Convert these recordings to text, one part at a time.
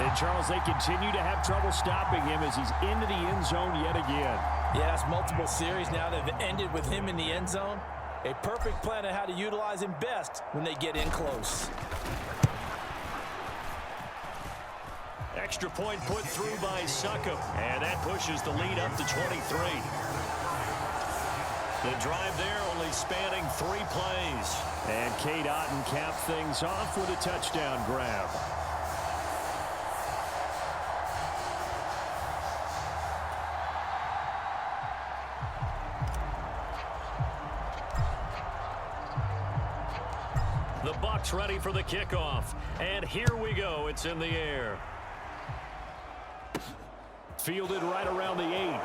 And, Charles, they continue to have trouble stopping him as he's into the end zone yet again. Yeah, it's multiple series now that have ended with him in the end zone. A perfect plan on how to utilize him best when they get in close. Extra point put through by Succop, and that pushes the lead up to 23. The drive there only spanning 3 plays. And Cade Otton capped things off with a touchdown grab. The Bucs ready for the kickoff. And here we go. It's in the air. Fielded right around the 8.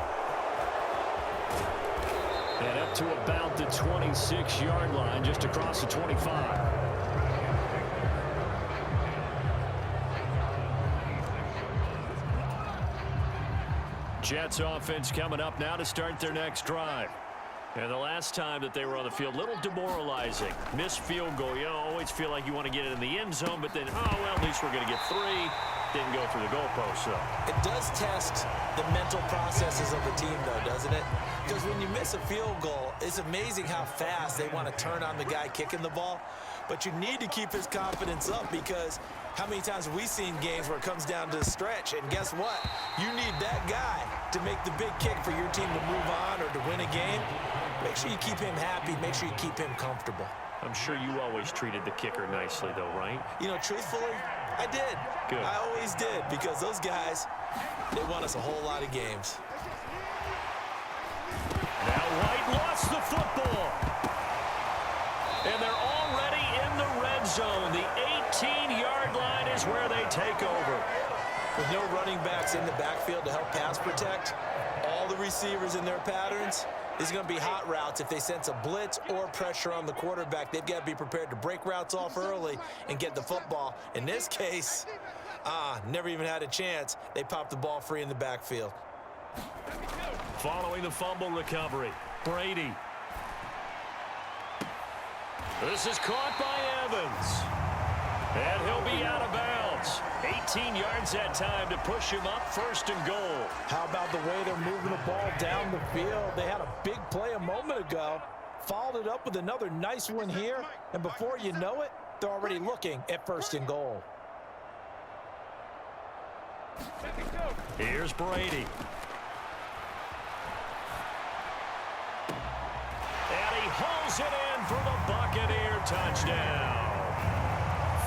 And up to about the 26-yard line, just across the 25. Jets offense coming up now to start their next drive. And the last time that they were on the field, a little demoralizing. Missed field goal. You always feel like you want to get it in the end zone, but then, oh, well, at least we're going to get 3. Didn't go through the goalpost, though. It does test the mental processes of the team, though, doesn't it? Because when you miss a field goal, it's amazing how fast they want to turn on the guy kicking the ball. But you need to keep his confidence up, because how many times have we seen games where it comes down to the stretch? And guess what? You need that guy to make the big kick for your team to move on or to win a game. Make sure you keep him happy. Make sure you keep him comfortable. I'm sure you always treated the kicker nicely, though, right? You know, truthfully, I did. Good. I always did, because those guys, they won us a whole lot of games. Now White lost the football. And they're already in the red zone. The 18-yard line is where they take over. With no running backs in the backfield to help pass protect, all the receivers in their patterns, is going to be hot routes. If they sense a blitz or pressure on the quarterback, they've got to be prepared to break routes off early and get the football. In this case, never even had a chance. They popped the ball free in the backfield. Following the fumble recovery, Brady. This is caught by Evans. And he'll be out of bounds. 18 yards that time to push him up, 1st and goal. How about the way they're moving the ball down the field? They had a big play a moment ago, followed it up with another nice one here, and before you know it, they're already looking at 1st and goal. Here's Brady. And he hauls it in for the Buccaneer touchdown.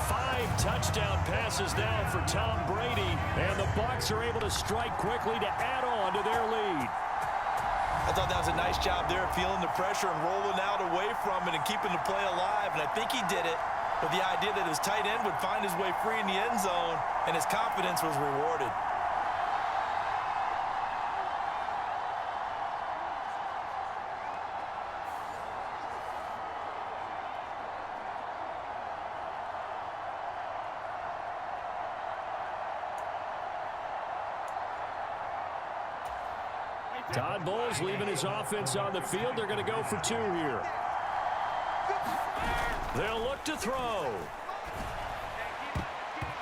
5 touchdown passes now for Tom Brady, and the Bucs are able to strike quickly to add on to their lead. I thought that was a nice job there, feeling the pressure and rolling out away from it and keeping the play alive, and I think he did it with the idea that his tight end would find his way free in the end zone, and his confidence was rewarded. Todd Bowles leaving his offense on the field. They're going to go for 2 here. They'll look to throw.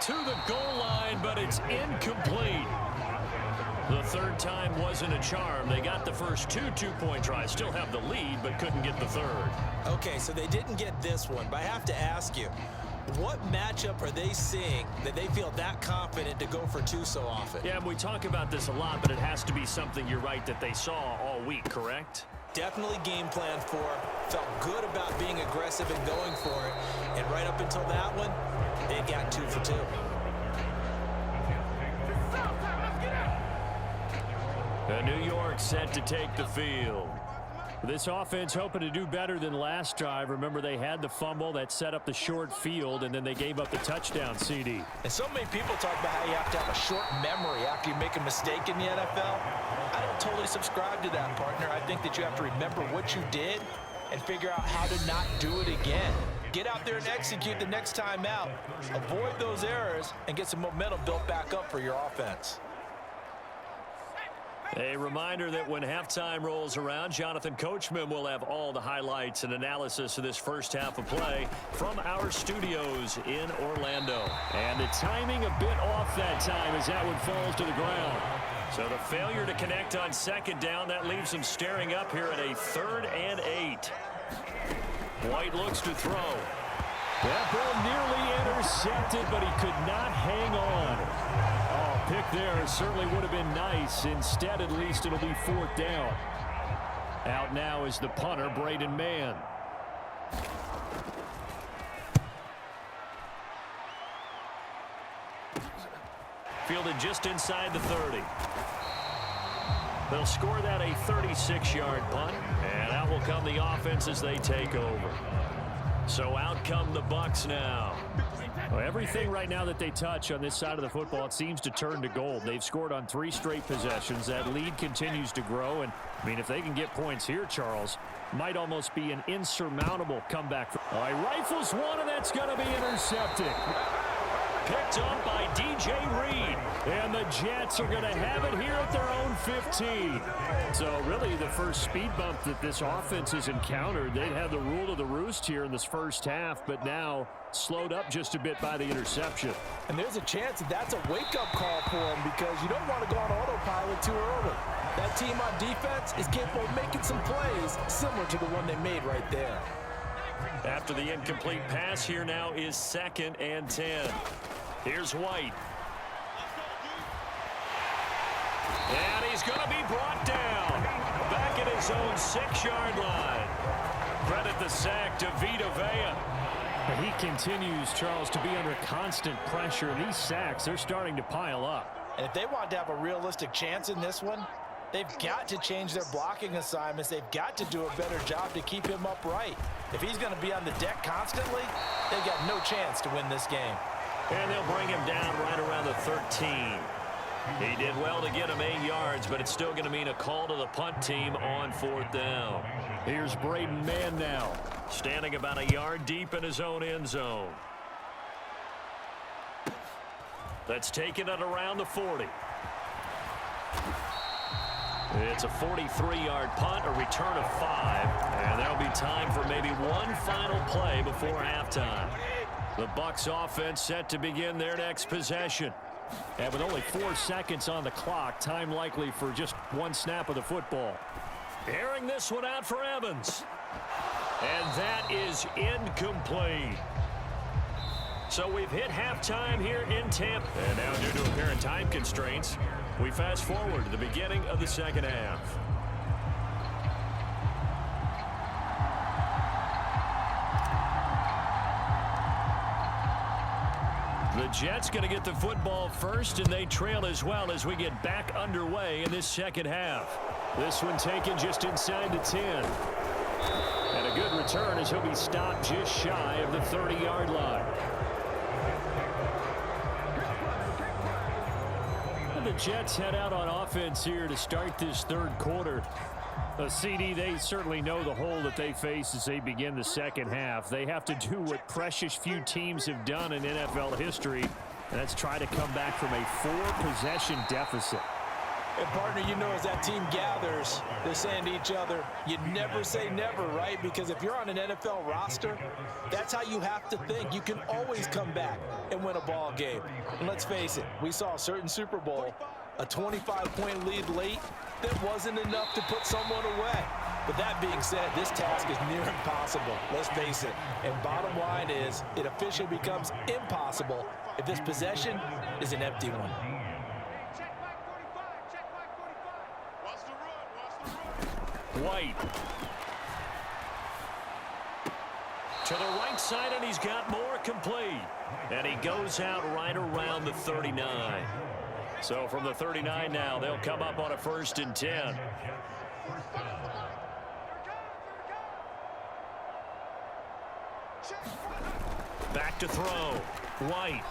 To the goal line, but it's incomplete. The 3rd time wasn't a charm. They got the first 2 two-point tries. Still have the lead, but couldn't get the 3rd. Okay, so they didn't get this one, but I have to ask you, what matchup are they seeing that they feel that confident to go for 2 so often? Yeah, we talk about this a lot, but it has to be something, you're right, that they saw all week, correct? Definitely game plan for, felt good about being aggressive and going for it, and right up until that one, they got 2 for 2. New York set to take the field. This offense hoping to do better than last drive. Remember, they had the fumble that set up the short field, and then they gave up the touchdown CD. And so many people talk about how you have to have a short memory after you make a mistake in the NFL. I don't totally subscribe to that, partner. I think that you have to remember what you did and figure out how to not do it again. Get out there and execute the next time out. Avoid those errors and get some momentum built back up for your offense. A reminder that when halftime rolls around, Jonathan Coachman will have all the highlights and analysis of this first half of play from our studios in Orlando. And the timing a bit off that time as that one falls to the ground. So the failure to connect on second down, that leaves him staring up here at a 3rd and 8. White looks to throw. That ball nearly intercepted, but he could not hang on. Oh, pick there certainly would have been nice. Instead, at least, it'll be 4th down. Out now is the punter, Braden Mann. Fielded just inside the 30. They'll score that a 36-yard punt, and out will come the offense as they take over. So out come the Bucs now. Well, everything right now that they touch on this side of the football, it seems to turn to gold. They've scored on 3 straight possessions. That lead continues to grow. And, I mean, if they can get points here, Charles, might almost be an insurmountable comeback. All right, rifles one, and that's going to be intercepted. Picked up by DJ Reed. And the Jets are going to have it here at their own 15. So really the first speed bump that this offense has encountered. They'd had the rule of the roost here in this first half, but now slowed up just a bit by the interception. And there's a chance that that's a wake-up call for him because you don't want to go on autopilot too early. That team on defense is capable of making some plays similar to the one they made right there. After the incomplete pass, here now is 2nd and 10. Here's White. And he's going to be brought down. Back at his own 6-yard line. Credit the sack to Vita Vea. He continues, Charles, to be under constant pressure. And these sacks, they're starting to pile up. And if they want to have a realistic chance in this one, they've got to change their blocking assignments. They've got to do a better job to keep him upright. If he's going to be on the deck constantly, they've got no chance to win this game. And they'll bring him down right around the 13. He did well to get him 8 yards, but it's still going to mean a call to the punt team on 4th down. Here's Braden Mann now. Standing about a yard deep in his own end zone. That's taken at around the 40. It's a 43-yard punt, a return of 5, and there'll be time for maybe one final play before halftime. The Bucs offense set to begin their next possession. And with only 4 seconds on the clock, time likely for just one snap of the football. Airing this one out for Evans. And that is incomplete. So we've hit halftime here in Tampa. And now due to apparent time constraints, we fast forward to the beginning of the second half. The Jets going to get the football first, and they trail as well as we get back underway in this second half. This one taken just inside the 10. And a good return as he'll be stopped just shy of the 30-yard line. And the Jets head out on offense here to start this 3rd quarter. CD, they certainly know the hole that they face as they begin the second half. They have to do what precious few teams have done in NFL history, and that's try to come back from a 4-possession deficit. And, partner, you know, as that team gathers, they're saying to each other, you never say never, right? Because if you're on an NFL roster, that's how you have to think. You can always come back and win a ball game. And let's face it, we saw a certain Super Bowl, a 25-point lead late, that wasn't enough to put someone away. But that being said, this task is near impossible. Let's face it. And bottom line is, it officially becomes impossible if this possession is an empty one. White. To the right side, and he's got more complete. And he goes out right around the 39. So from the 39 now, they'll come up on a 1st and 10. Back to throw. White.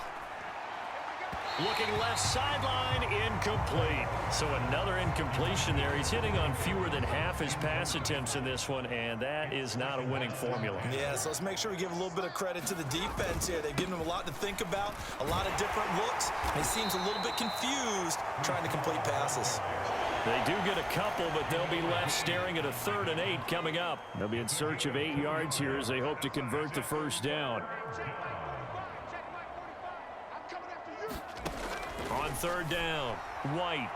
Looking left sideline, incomplete. So another incompletion there. He's hitting on fewer than half his pass attempts in this one, and that is not a winning formula. Yeah, so let's make sure we give a little bit of credit to the defense here. They've given him a lot to think about, a lot of different looks, and he seems a little bit confused trying to complete passes. They do get a couple, but they'll be left staring at a 3rd and 8 coming up. They'll be in search of 8 yards here as they hope to convert the first down. On 3rd down, White.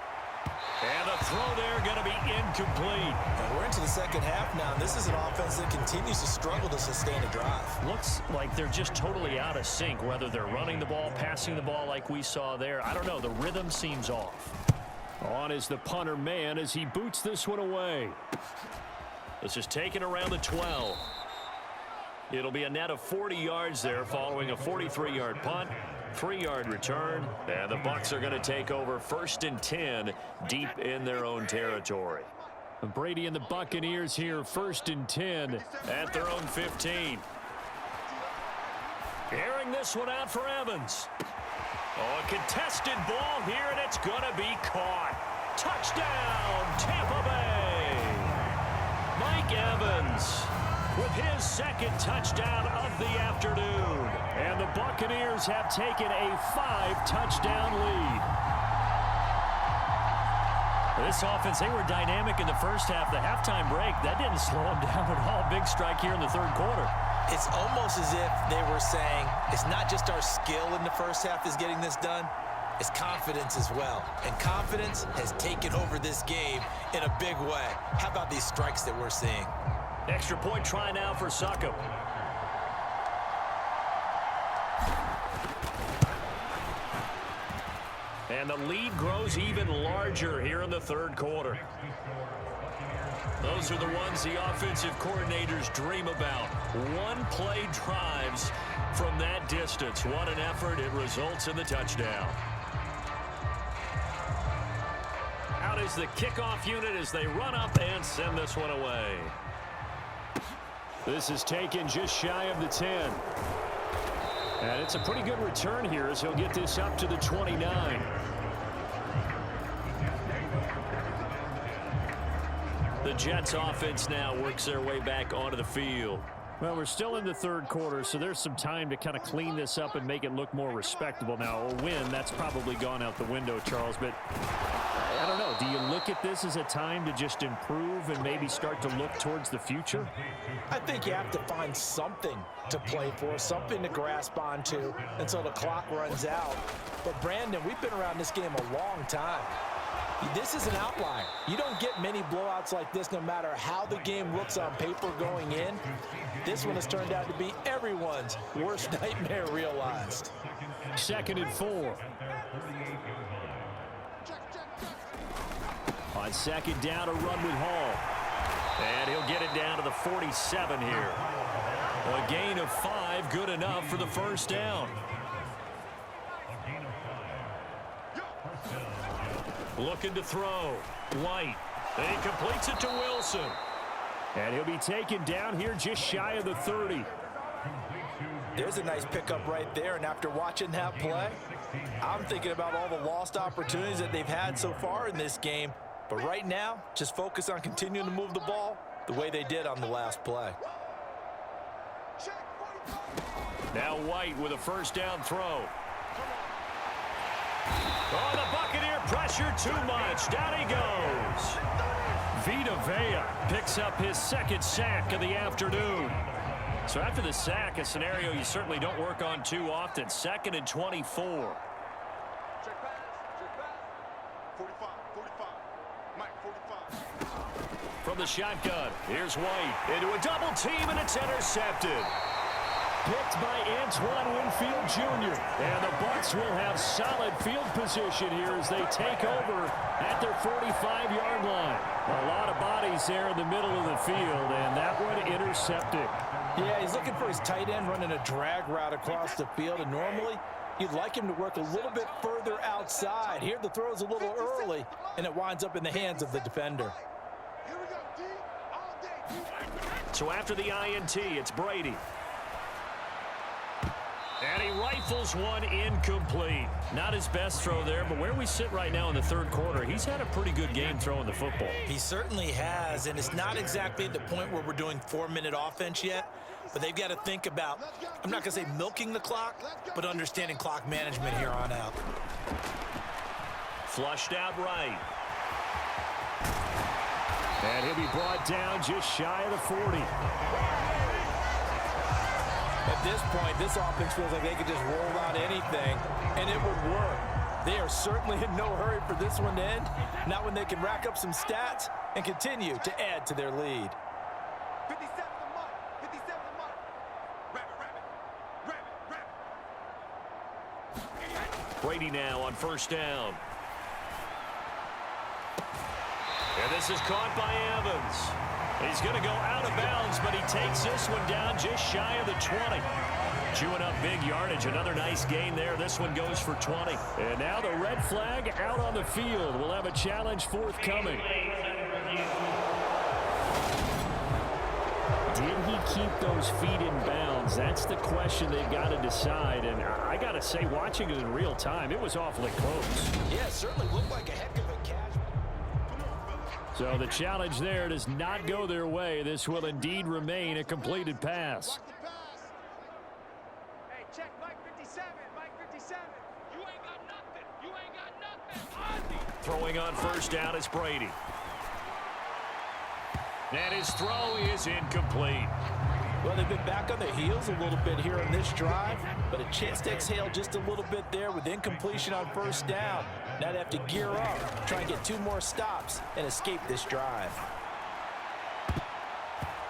And the throw there going to be incomplete. And we're into the second half now, and this is an offense that continues to struggle to sustain a drive. Looks like they're just totally out of sync, whether they're running the ball, passing the ball like we saw there. I don't know. The rhythm seems off. On is the punter man as he boots this one away. This is taken around the 12. It'll be a net of 40 yards there following a 43-yard punt. 3-yard return, and the Bucs are going to take over 1st and 10 deep in their own territory. Brady and the Buccaneers here, 1st and 10 at their own 15. Airing this one out for Evans. Oh, a contested ball here, and it's going to be caught. Touchdown, Tampa Bay. Mike Evans with his 2nd touchdown of the afternoon. And the Buccaneers have taken a 5-touchdown lead. This offense, they were dynamic in the first half. The halftime break, that didn't slow them down at all. Big strike here in the 3rd quarter. It's almost as if they were saying, it's not just our skill in the first half that's getting this done, it's confidence as well. And confidence has taken over this game in a big way. How about these strikes that we're seeing? Extra point try now for Succop. And the lead grows even larger here in the 3rd quarter. Those are the ones the offensive coordinators dream about. One-play drives from that distance. What an effort. It results in the touchdown. Out is the kickoff unit as they run up and send this one away. This is taken just shy of the 10. And it's a pretty good return here as he'll get this up to the 29. The Jets offense now works their way back onto the field. Well, we're still in the 3rd quarter, so there's some time to kind of clean this up and make it look more respectable. Now, a win, that's probably gone out the window, Charles, but I don't know. Do you look at this as a time to just improve and maybe start to look towards the future? I think you have to find something to play for, something to grasp onto until the clock runs out. But, Brandon, we've been around this game a long time. This is an outlier. You don't get many blowouts like this no matter how the game looks on paper going in. This one has turned out to be everyone's worst nightmare realized. 2nd and 4. On 2nd down, a run with Hall. And he'll get it down to the 47 here. A gain of 5, good enough for the 1st down. Looking to throw. White. And he completes it to Wilson. And he'll be taken down here just shy of the 30. There's a nice pickup right there, and after watching that play, I'm thinking about all the lost opportunities that they've had so far in this game. But right now, just focus on continuing to move the ball the way they did on the last play. Now White with a 1st down throw. Oh, the Buccaneer pressure too much. Down he goes. Vita Vea picks up his 2nd sack of the afternoon. So after the sack, a scenario you certainly don't work on too often. 2nd and 24. From the shotgun, here's White into a double team, and it's intercepted. Picked by Antoine Winfield Jr. And the Bucs will have solid field position here as they take over at their 45-yard line. A lot of bodies there in the middle of the field, and that one intercepted. Yeah, he's looking for his tight end running a drag route across the field, and normally you'd like him to work a little bit further outside. Here the throw is a little early, and it winds up in the hands of the defender. So after the INT, it's Brady. And he rifles one incomplete. Not his best throw there, but where we sit right now in the 3rd quarter, he's had a pretty good game throwing the football. He certainly has, and it's not exactly at the point where we're doing 4-minute offense yet, but they've got to think about, I'm not going to say milking the clock, but understanding clock management here on out. Flushed out right. And he'll be brought down just shy of the 40. At this point, this offense feels like they could just roll out anything, and it would work. They are certainly in no hurry for this one to end, not when they can rack up some stats and continue to add to their lead. 57 to Mike. 57 to Mike. Rabbit. Brady now on first down. And this is caught by Evans. He's going to go out of bounds, but he takes this one down just shy of the 20. Chewing up big yardage. Another nice gain there. This one goes for 20. And now the red flag out on the field. We'll have a challenge forthcoming. Did he keep those feet in bounds? That's the question they've got to decide. And I got to say, watching it in real time, it was awfully close. Yeah, it certainly looked like a heck of a catch. So the challenge there does not go their way. This will indeed remain a completed pass. Hey, check Mike 57. Mike 57. You ain't got nothing. You ain't got nothing. Throwing on first down is Brady. And his throw is incomplete. Well, they've been back on their heels a little bit here on this drive, but a chance to exhale just a little bit there with incompletion on first down. Now they have to gear up, try and get 2 more stops, and escape this drive.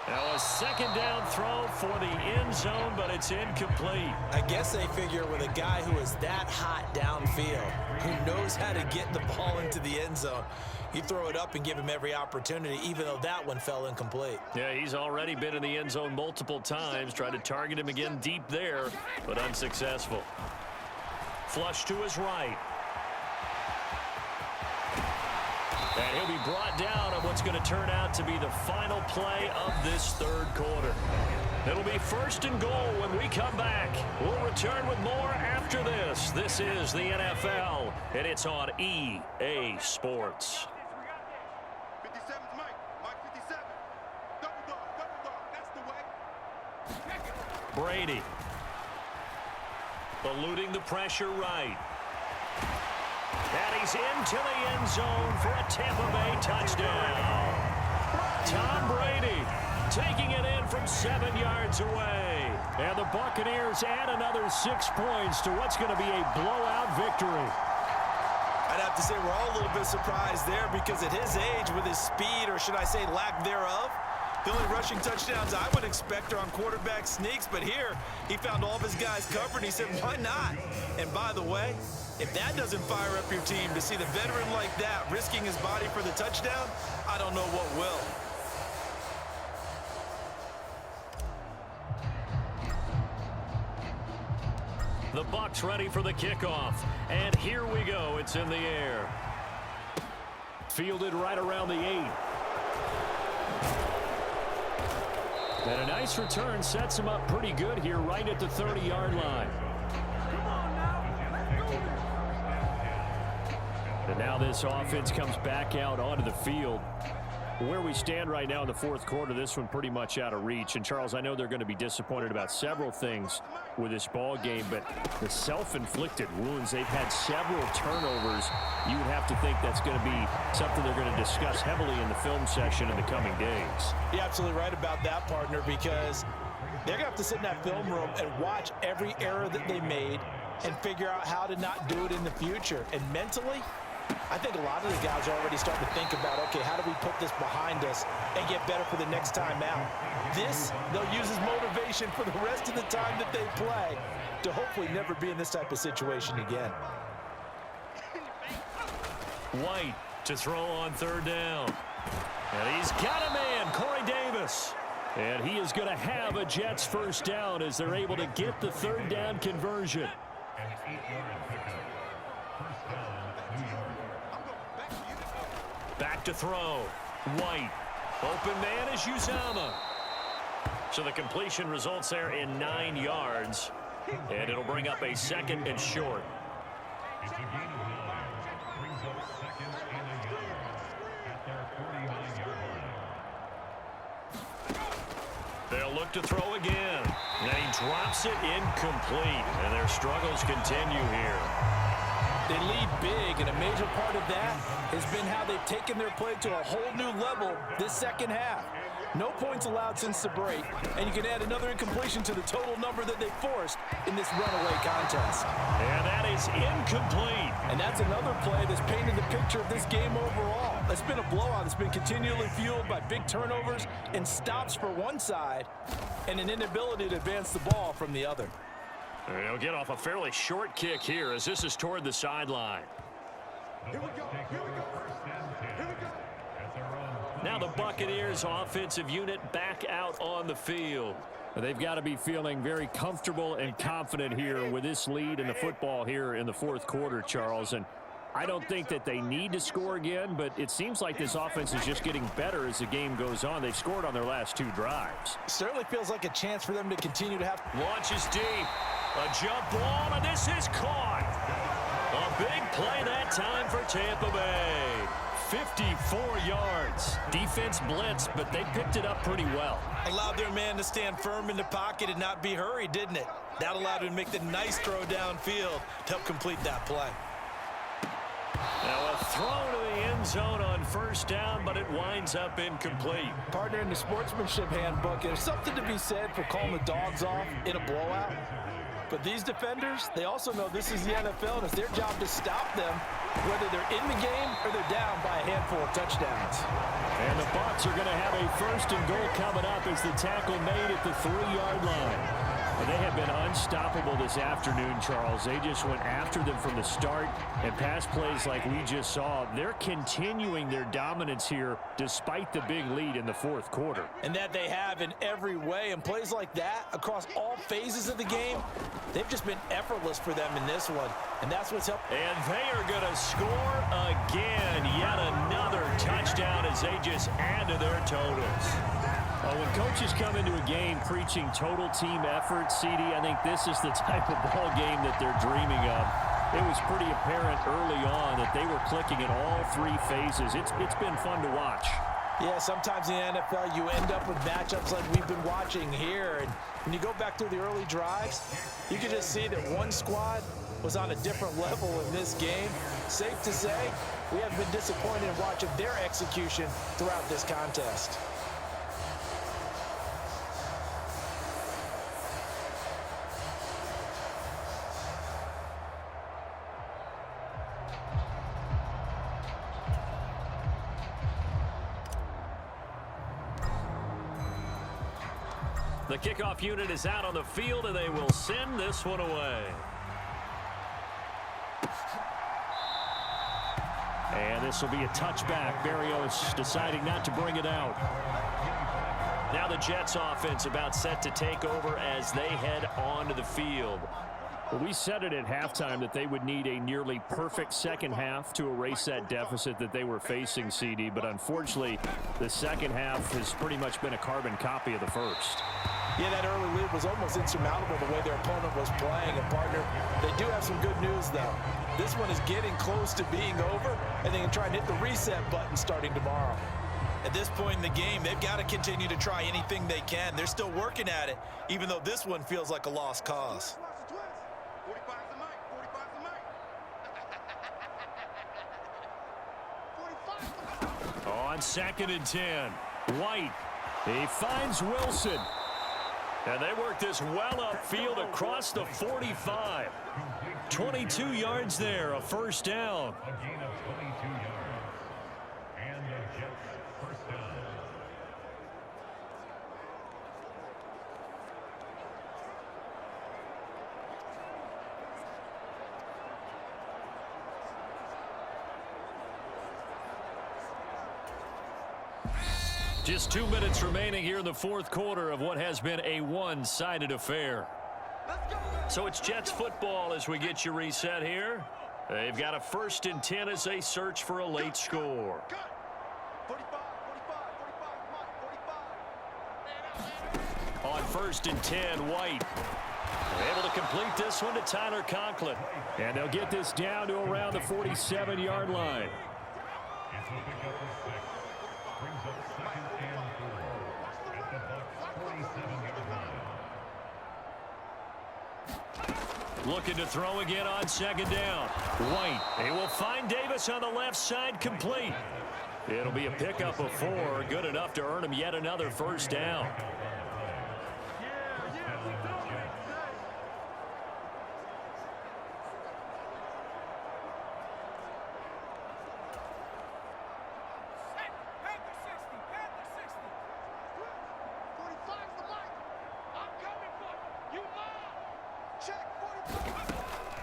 Now a second down throw for the end zone, but it's incomplete. I guess they figure with a guy who is that hot downfield, who knows how to get the ball into the end zone, you throw it up and give him every opportunity, even though that one fell incomplete. Yeah, he's already been in the end zone multiple times. Tried to target him again deep there, but unsuccessful. Flush to his right. And he'll be brought down on what's going to turn out to be the final play of this third quarter. It'll be first and goal when we come back. We'll return with more after this. This is the NFL, and it's on EA Sports. 57's Mike. Mike 57. Double dog. That's the way. Brady. Eluding the pressure right. And he's into the end zone for a Tampa Bay touchdown. Tom Brady taking it in from 7 yards away. And the Buccaneers add another 6 points to what's going to be a blowout victory. I'd have to say we're all a little bit surprised there because at his age, with his speed, or should I say lack thereof, the only rushing touchdowns I would expect are on quarterback sneaks, but here he found all of his guys covered, and he said, why not? And by the way, if that doesn't fire up your team to see the veteran like that risking his body for the touchdown, I don't know what will. The Bucs ready for the kickoff. And here we go. It's in the air. Fielded right around the 8. And a nice return sets him up pretty good here right at the 30-yard line. And now this offense comes back out onto the field. Where we stand right now in the fourth quarter, this one pretty much out of reach. And, Charles, I know they're going to be disappointed about several things with this ball game, but the self-inflicted wounds, they've had several turnovers. You would have to think that's going to be something they're going to discuss heavily in the film session in the coming days. You're absolutely right about that, partner, because they're going to have to sit in that film room and watch every error that they made and figure out how to not do it in the future. And mentally, I think a lot of the guys are already starting to think about, okay, how do we put this behind us and get better for the next time out? This, they'll use as motivation for the rest of the time that they play to hopefully never be in this type of situation again. White to throw on third down. And he's got a man, Corey Davis. And he is going to have a Jets first down as they're able to get the third down conversion. Back to throw. White. Open man is Uzama. So the completion results there in 9 yards. And it'll bring up a second and short. They'll look to throw again. And he drops it incomplete. And their struggles continue here. They lead big, and a major part of that has been how they've taken their play to a whole new level this second half. No points allowed since the break, and you can add another incompletion to the total number that they forced in this runaway contest. And that is incomplete. And that's another play that's painted the picture of this game overall. It's been a blowout that's been continually fueled by big turnovers and stops for one side and an inability to advance the ball from the other. He'll get off a fairly short kick here as this is toward the sideline. Here we go. Here we go. Here we go. Now the Buccaneers offensive unit back out on the field. They've got to be feeling very comfortable and confident here with this lead in the football here in the fourth quarter, Charles. And I don't think that they need to score again, but it seems like this offense is just getting better as the game goes on. They've scored on their last 2 drives. Certainly feels like a chance for them to continue to have. Launches deep. A jump ball, and this is caught. A big play that time for Tampa Bay. 54 yards. Defense blitzed, but they picked it up pretty well. Allowed their man to stand firm in the pocket and not be hurried, didn't it? That allowed him to make the nice throw downfield to help complete that play. Now a throw to the end zone on first down, but it winds up incomplete. Partner, in the sportsmanship handbook, there's something to be said for calling the dogs off in a blowout. But these defenders, they also know this is the NFL, and it's their job to stop them, whether they're in the game or they're down by a handful of touchdowns. And the Bucs are going to have a first and goal coming up as the tackle made at the 3-yard line. And they have been unstoppable this afternoon, Charles. They just went after them from the start, and pass plays like we just saw. They're continuing their dominance here despite the big lead in the fourth quarter. And that they have in every way. And plays like that across all phases of the game, they've just been effortless for them in this one. And that's what's helped. And they are going to score again. Yet another touchdown as they just add to their totals. When coaches come into a game preaching total team effort, CD, I think this is the type of ball game that they're dreaming of. It was pretty apparent early on that they were clicking in all 3 phases. It's been fun to watch. Yeah, sometimes in the NFL you end up with matchups like we've been watching here. And when you go back through the early drives, you can just see that one squad was on a different level in this game. Safe to say, we have been disappointed in watching their execution throughout this contest. The kickoff unit is out on the field, and they will send this one away. And this will be a touchback. Berrios deciding not to bring it out. Now the Jets offense about set to take over as they head onto the field. Well, we said it at halftime that they would need a nearly perfect second half to erase that deficit that they were facing, CD. But unfortunately, the second half has pretty much been a carbon copy of the first. Yeah, that early lead was almost insurmountable the way their opponent was playing. And, partner, they do have some good news, though. This one is getting close to being over, and they can try and hit the reset button starting tomorrow. At this point in the game, they've got to continue to try anything they can. They're still working at it, even though this one feels like a lost cause. 45's the mic. 45's the mic. 45's the mic. On 2nd and 10, White. He finds Wilson. And they work this well upfield across the 45. 22 yards there, a first down. A gain of 22 yards. And the Jets first down. Just 2 minutes remaining here in the fourth quarter of what has been a one-sided affair. So it's Jets football as we get you reset here. They've got a 1st and 10 as they search for a late score. 45, 45, 45. On 1st and 10, White. Able to complete this one to Tyler Conklin. And they'll get this down to around the 47-yard line. It will pick up a 6. Brings up 2nd and 4 at the Bucs 47-yard line. Looking to throw again on second down. White. He will find Davis on the left side, complete. It'll be a pickup of 4, good enough to earn him yet another first down.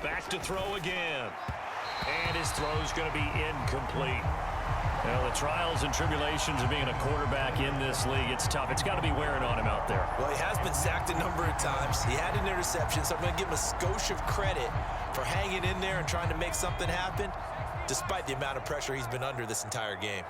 Back to throw again. And his throw's going to be incomplete. Well, the trials and tribulations of being a quarterback in this league, it's tough. It's got to be wearing on him out there. Well, he has been sacked a number of times. He had an interception, so I'm going to give him a skosh of credit for hanging in there and trying to make something happen, despite the amount of pressure he's been under this entire game.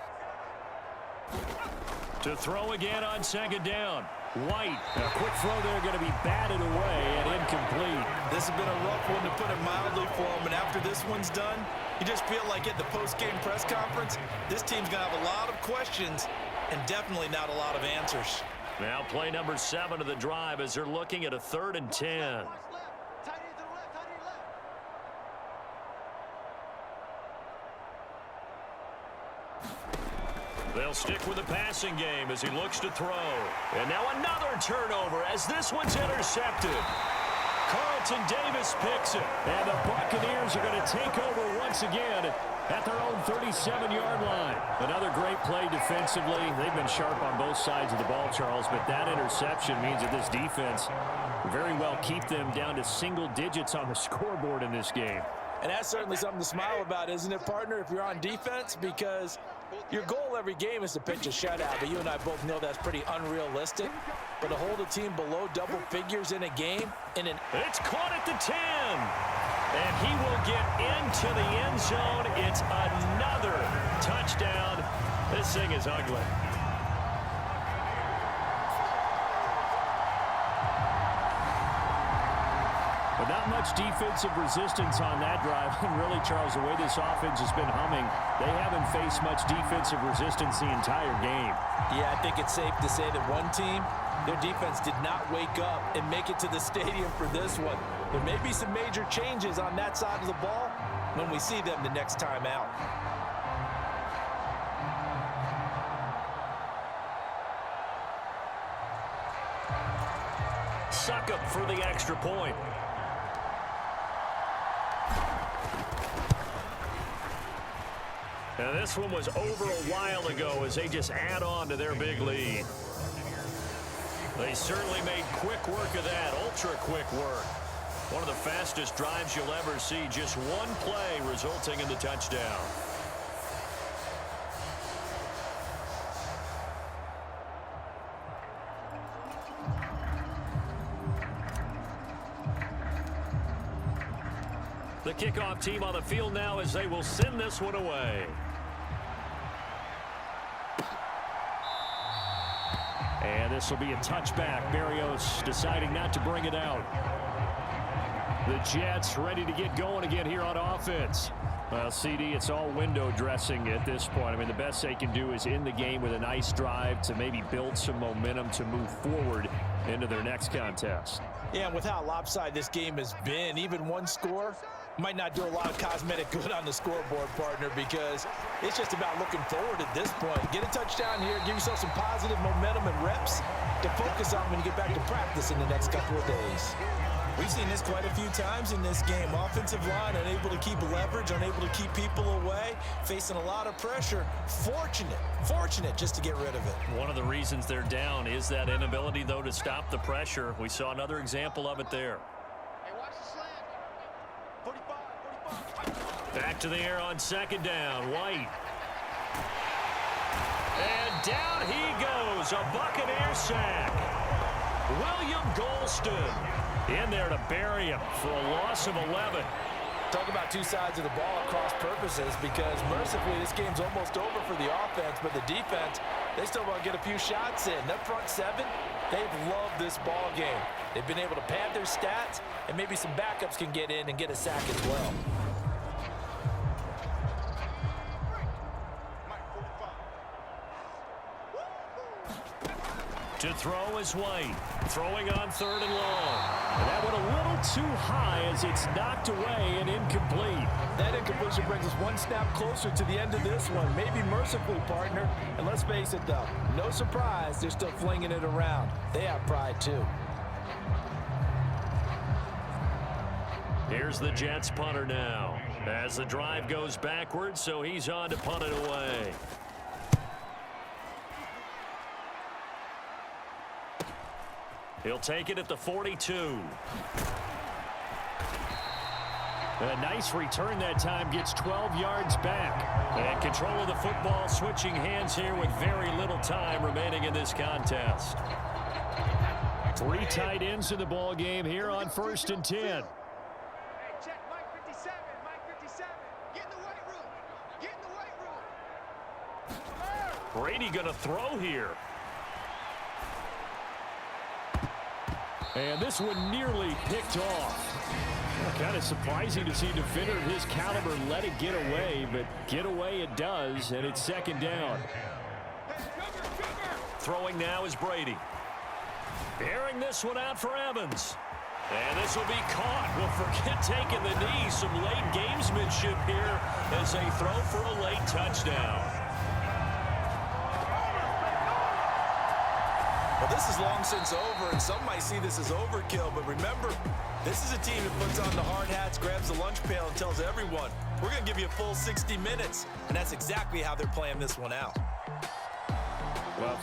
To throw again on second down. White. A quick throw there going to be batted away and incomplete. This has been a rough one, to put it mildly, for him. And after this one's done, you just feel like at the post-game press conference, this team's going to have a lot of questions and definitely not a lot of answers. Now play number 7 of the drive as they're looking at a 3rd and 10. They'll stick with the passing game as he looks to throw. And now another turnover as this one's intercepted. Carlton Davis picks it. And the Buccaneers are going to take over once again at their own 37-yard line. Another great play defensively. They've been sharp on both sides of the ball, Charles, but that interception means that this defense very well keep them down to single digits on the scoreboard in this game. And that's certainly something to smile about, isn't it, partner, if you're on defense? Because your goal every game is to pitch a shutout, but you and I both know that's pretty unrealistic. But to hold a team below double figures in a game, it's caught at the 10. And he will get into the end zone. It's another touchdown. This thing is ugly. But not much defensive resistance on that drive. And really, Charles, the way this offense has been humming, they haven't faced much defensive resistance the entire game. Yeah, I think it's safe to say that one team, their defense did not wake up and make it to the stadium for this one. There may be some major changes on that side of the ball when we see them the next time out. Suck up for the extra point. Now this one was over a while ago as they just add on to their big lead. They certainly made quick work of that, ultra quick work. One of the fastest drives you'll ever see, just one play resulting in the touchdown. The kickoff team on the field now as they will send this one away. And this will be a touchback. Berrios deciding not to bring it out. The Jets ready to get going again here on offense. Well, CD, it's all window dressing at this point. I mean, the best they can do is end the game with a nice drive to maybe build some momentum to move forward into their next contest. Yeah, and with how lopsided this game has been, even one score might not do a lot of cosmetic good on the scoreboard, partner, because it's just about looking forward at this point. Get a touchdown here, give yourself some positive momentum and reps to focus on when you get back to practice in the next couple of days. We've seen this quite a few times in this game. Offensive line unable to keep leverage, unable to keep people away, facing a lot of pressure. Fortunate just to get rid of it. One of the reasons they're down is that inability, though, to stop the pressure. We saw another example of it there. Hey, watch the slant. 45. Back to the air on second down. White. And down he goes. A Buccaneer sack. William Golston in there to bury him for a loss of 11. Talk about two sides of the ball at cross purposes, because mercifully this game's almost over for the offense, but the defense, they still want to get a few shots in. That front seven, they've loved this ball game. They've been able to pad their stats, and maybe some backups can get in and get a sack as well. To throw is White. Throwing on 3rd and long. And that went a little too high as it's knocked away and incomplete. That incompletion brings us one snap closer to the end of this one. Maybe mercifully, partner. And let's face it, though, no surprise, they're still flinging it around. They have pride, too. Here's the Jets punter now. As the drive goes backwards, so he's on to punt it away. He'll take it at the 42. A nice return that time, gets 12 yards back. And control of the football, switching hands here with very little time remaining in this contest. 3 tight ends in the ball game here on 1st and 10. Hey, check Mike 57, Mike 57. Get in the weight room. Get in the weight room. Brady going to throw here. And this one nearly picked off. Kind of surprising to see a defender of his caliber let it get away, but get away it does, and it's 2nd down. Throwing now is Brady. Airing this one out for Evans. And this will be caught. Well, forget taking the knee. Some late gamesmanship here as they throw for a late touchdown. Well, this is long since over, and some might see this as overkill, but remember, this is a team that puts on the hard hats, grabs the lunch pail, and tells everyone, we're going to give you a full 60 minutes, and that's exactly how they're playing this one out. Well,